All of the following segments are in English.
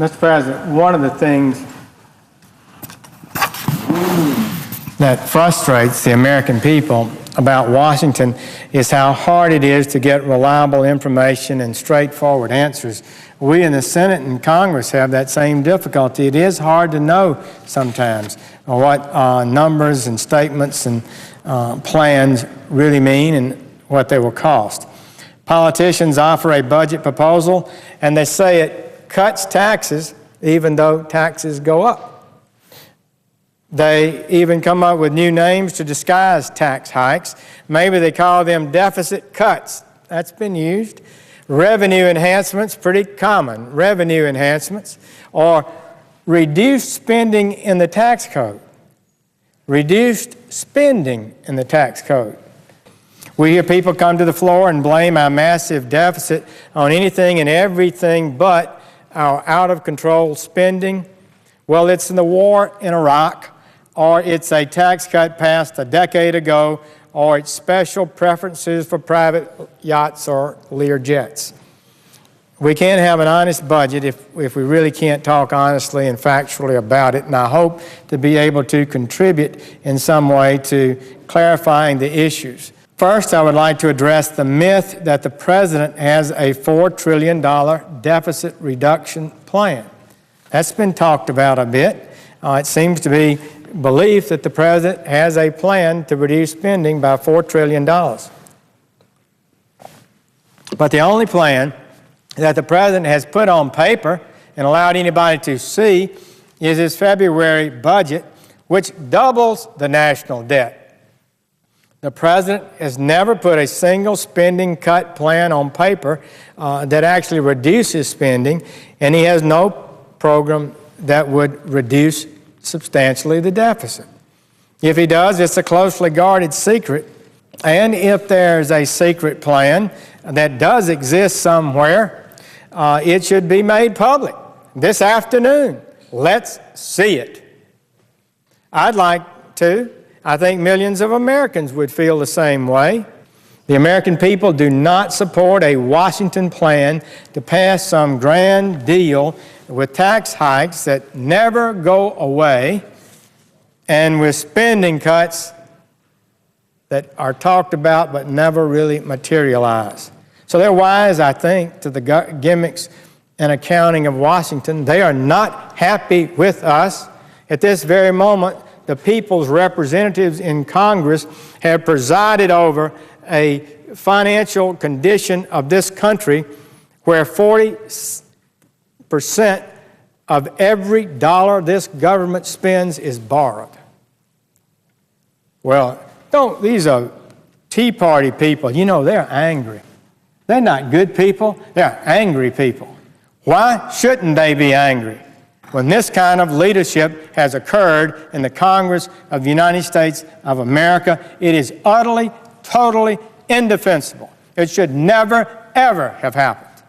Mr. President, one of the things that frustrates the American people about Washington is how hard it is to get reliable information and straightforward answers. We in the Senate and Congress have that same difficulty. It is hard to know sometimes what numbers and statements and plans really mean and what they will cost. Politicians offer a budget proposal and they say it cuts taxes even though taxes go up. They even come up with new names to disguise tax hikes. Maybe they call them deficit cuts. That's been used. Revenue enhancements, pretty common. Revenue enhancements, or reduced spending in the tax code. Reduced spending in the tax code. We hear people come to the floor and blame our massive deficit on anything and everything but our out-of-control spending. Well, it's in the war in Iraq, or it's a tax cut passed a decade ago, or it's special preferences for private yachts or Lear jets. We can't have an honest budget if we really can't talk honestly and factually about it, and I hope to be able to contribute in some way to clarifying the issues. First, I would like to address the myth that the President has a $4 trillion deficit reduction plan. That's been talked about a bit. It seems to be belief that the President has a plan to reduce spending by $4 trillion. But the only plan that the President has put on paper and allowed anybody to see is his February budget, which doubles the national debt. The President has never put a single spending cut plan on paper that actually reduces spending, and he has no program that would reduce substantially the deficit. If he does, it's a closely guarded secret. And if there's a secret plan that does exist somewhere, it should be made public this afternoon. Let's see it. I'd like to. I think millions of Americans would feel the same way. The American people do not support a Washington plan to pass some grand deal with tax hikes that never go away and with spending cuts that are talked about but never really materialize. So they're wise, I think, to the gimmicks and accounting of Washington. They are not happy with us. At this very moment, the people's representatives in Congress have presided over a financial condition of this country where 40% of every dollar this government spends is borrowed. Well, these are Tea Party people. You know, they're angry. They're not good people. They're angry people. Why shouldn't they be angry when this kind of leadership has occurred in the Congress of the United States of America? It is utterly, totally indefensible. It should never, ever have happened.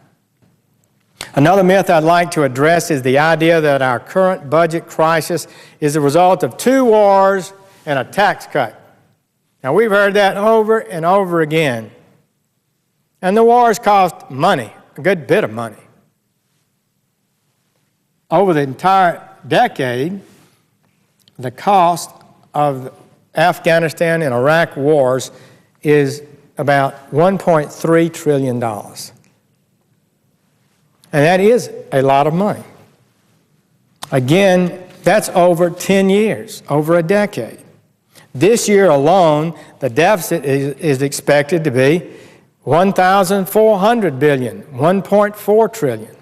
Another myth I'd like to address is the idea that our current budget crisis is the result of 2 wars and a tax cut. Now, we've heard that over and over again. And the wars cost money, a good bit of money. Over the entire decade, the cost of the Afghanistan and Iraq wars is about $1.3 trillion. And that is a lot of money. Again, that's over 10 years, over a decade. This year alone, the deficit is expected to be $1,400 billion, $1.4 trillion.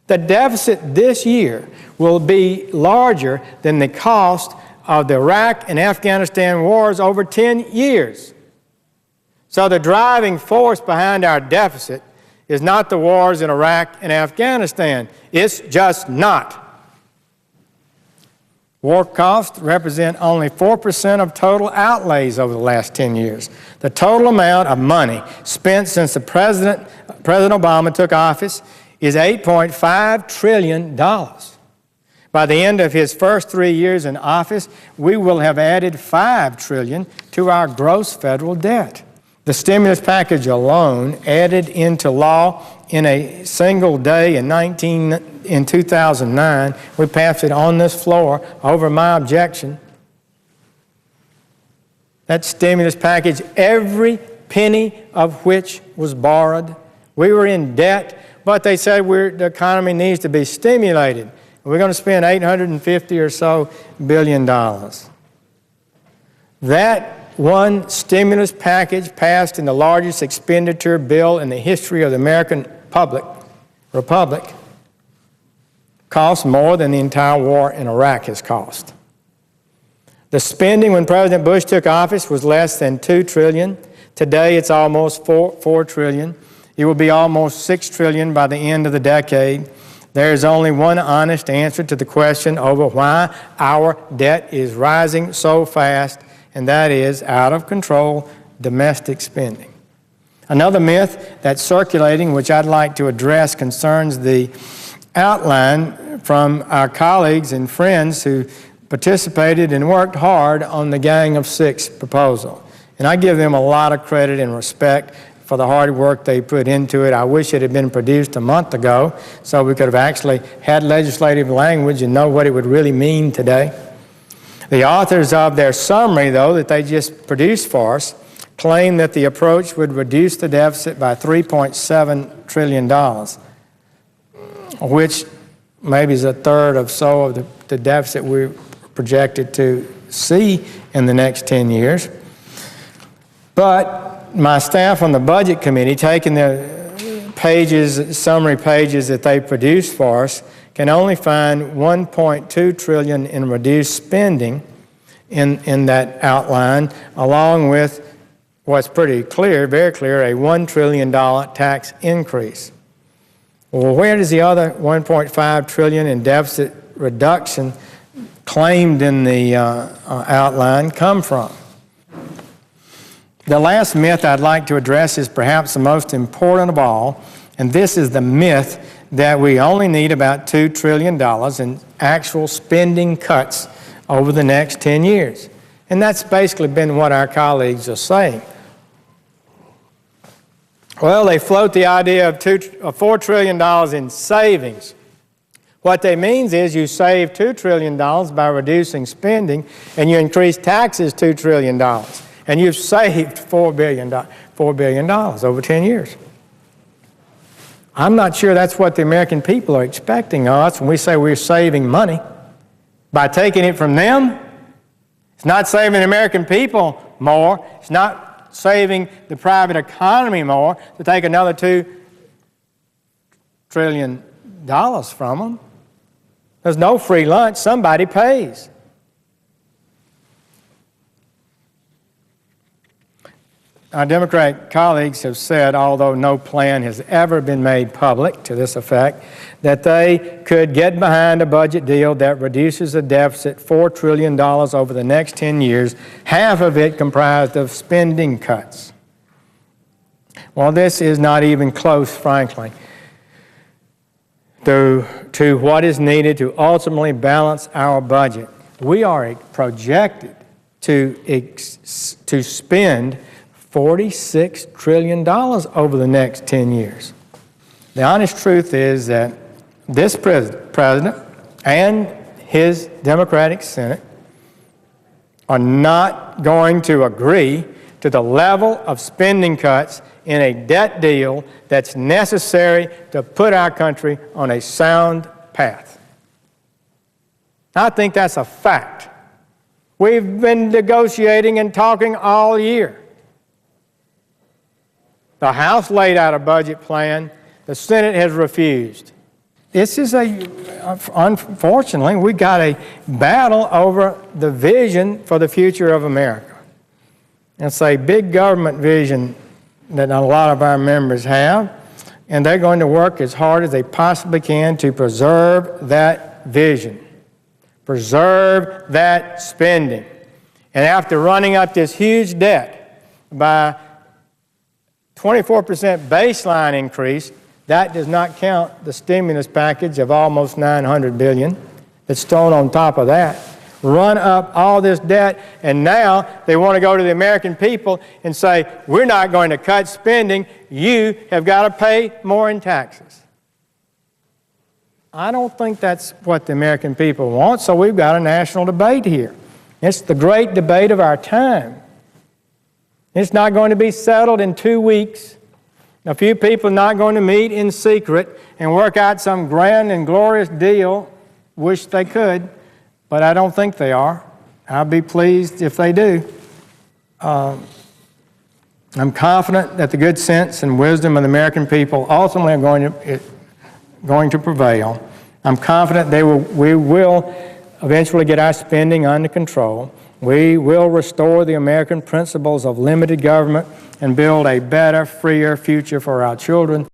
The deficit this year will be larger than the cost of the Iraq and Afghanistan wars over 10 years. So the driving force behind our deficit is not the wars in Iraq and Afghanistan. It's just not. War costs represent only 4% of total outlays over the last 10 years. The total amount of money spent since President Obama took office is $8.5 trillion. By the end of his first 3 years in office, we will have added $5 trillion to our gross federal debt. The stimulus package alone, added into law in a single day in 2009. We passed it on this floor over my objection. That stimulus package, every penny of which was borrowed. We were in debt, but they said the economy needs to be stimulated. We're going to spend $850 or so billion. That one stimulus package passed in the largest expenditure bill in the history of the American Republic cost more than the entire war in Iraq has cost. The spending when President Bush took office was less than $2 trillion. Today it's almost $4 trillion. It will be almost $6 trillion by the end of the decade. There is only one honest answer to the question over why our debt is rising so fast, and that is out of control domestic spending. Another myth that's circulating, which I'd like to address, concerns the outline from our colleagues and friends who participated and worked hard on the Gang of Six proposal. And I give them a lot of credit and respect for the hard work they put into it. I wish it had been produced a month ago so we could have actually had legislative language and know what it would really mean today. The authors of their summary, though, that they just produced for us, claim that the approach would reduce the deficit by $3.7 trillion, which maybe is a third of the deficit we're projected to see in the next 10 years. But my staff on the Budget Committee, taking the summary pages that they produced for us, can only find $1.2 trillion in reduced spending in that outline, along with what's pretty clear, very clear, a $1 trillion tax increase. Well, where does the other $1.5 trillion in deficit reduction claimed in the outline come from? The last myth I'd like to address is perhaps the most important of all, and this is the myth that we only need about $2 trillion in actual spending cuts over the next 10 years. And that's basically been what our colleagues are saying. Well, they float the idea of $4 trillion in savings. What they means is you save $2 trillion by reducing spending, and you increase taxes $2 trillion. And you've saved $4 billion over 10 years. I'm not sure that's what the American people are expecting of us when we say we're saving money by taking it from them. It's not saving the American people more. It's not saving the private economy more to take another $2 trillion from them. There's no free lunch. Somebody pays. Our Democratic colleagues have said, although no plan has ever been made public to this effect, that they could get behind a budget deal that reduces the deficit $4 trillion over the next 10 years, half of it comprised of spending cuts. Well, this is not even close, frankly, to what is needed to ultimately balance our budget. We are projected to spend $46 trillion over the next 10 years. The honest truth is that this president and his Democratic Senate are not going to agree to the level of spending cuts in a debt deal that's necessary to put our country on a sound path. I think that's a fact. We've been negotiating and talking all year. The House laid out a budget plan. The Senate has refused. This is unfortunately, we got a battle over the vision for the future of America. It's a big government vision that a lot of our members have, and they're going to work as hard as they possibly can to preserve that vision, preserve that spending. And after running up this huge debt by 24% baseline increase, that does not count the stimulus package of almost $900 billion that's thrown on top of that. run up all this debt, and now they want to go to the American people and say, we're not going to cut spending, you have got to pay more in taxes. I don't think that's what the American people want, so we've got a national debate here. It's the great debate of our time. It's not going to be settled in 2 weeks. A few people are not going to meet in secret and work out some grand and glorious deal. Wish they could, but I don't think they are. I'll be pleased if they do. I'm confident that the good sense and wisdom of the American people ultimately are going to prevail. I'm confident we will eventually get our spending under control. We will restore the American principles of limited government and build a better, freer future for our children.